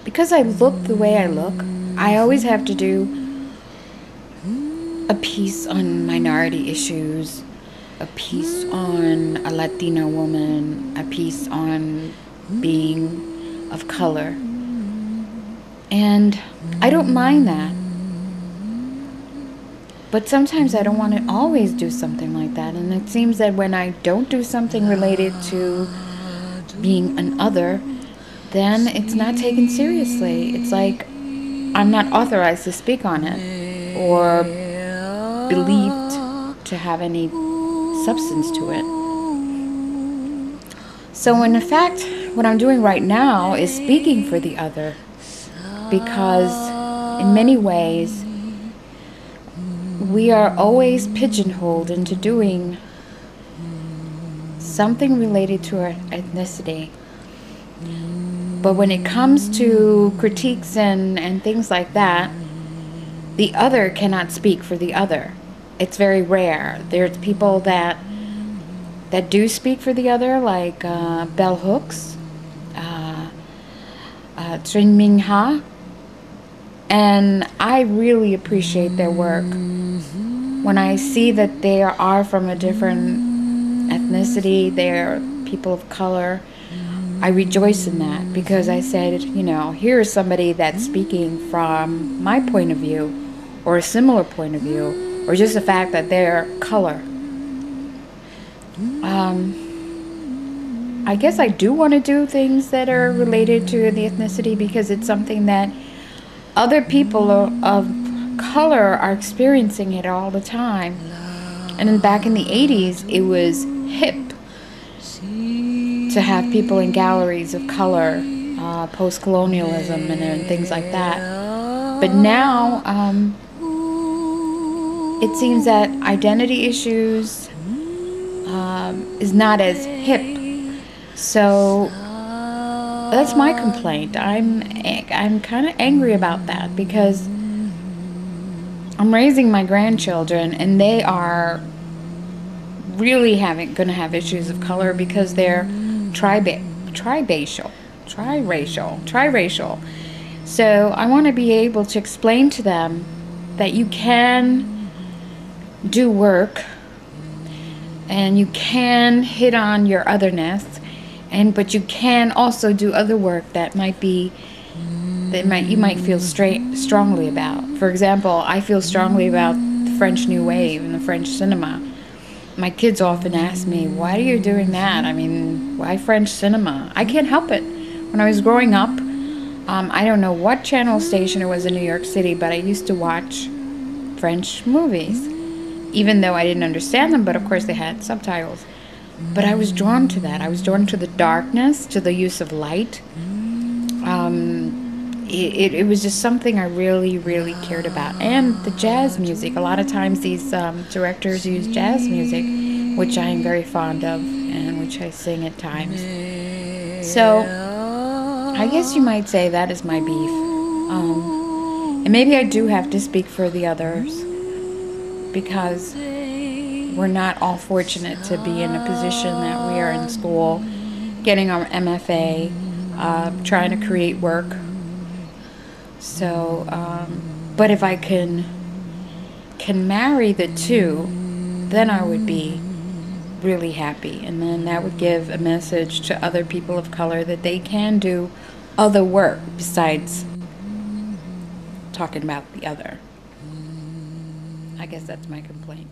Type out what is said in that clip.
Because I look the way I look, I always have to do a piece on minority issues, a piece on a Latina woman, a piece on being of color. And I don't mind that. But sometimes I don't want to always do something like that. And it seems that when I don't do something related to being an other, then it's not taken seriously. It's like I'm not authorized to speak on it or believed to have any substance to it. So, in fact, what I'm doing right now is speaking for the other because, in many ways, we are always pigeonholed into doing something related to our ethnicity. But when it comes to critiques and things like that, the other cannot speak for the other. It's very rare. There's people that do speak for the other, like Bell Hooks, Trinh Minh Ha, and I really appreciate their work. When I see that they are from a different ethnicity, they're people of color, I rejoice in that because I said, here's somebody that's speaking from my point of view or a similar point of view or just the fact that they're color. I guess I do want to do things that are related to the ethnicity because it's something that other people of color are experiencing it all the time. And then back in the 80s, it was hip to have people in galleries of color, post-colonialism and things like that. But now, it seems that identity issues is not as hip. So that's my complaint. I'm kind of angry about that because I'm raising my grandchildren and they are really going to have issues of color because they're triracial. So I want to be able to explain to them that you can do work and you can hit on your otherness, but you can also do other work that you might feel strongly about. For example, I feel strongly about the French New Wave and the French cinema. My kids often ask me, why are you doing that? I mean, why French cinema? I can't help it. When I was growing up, I don't know what channel station it was in New York City, but I used to watch French movies, even though I didn't understand them, but of course they had subtitles. But I was drawn to that. I was drawn to the darkness, to the use of light. It was just something I really, really cared about. And the jazz music. A lot of times these directors use jazz music, which I am very fond of and which I sing at times. So I guess you might say that is my beef. And maybe I do have to speak for the others because we're not all fortunate to be in a position that we are in school, getting our MFA, trying to create work. So, but if I can marry the two, then I would be really happy. And then that would give a message to other people of color that they can do other work besides talking about the other. I guess that's my complaint.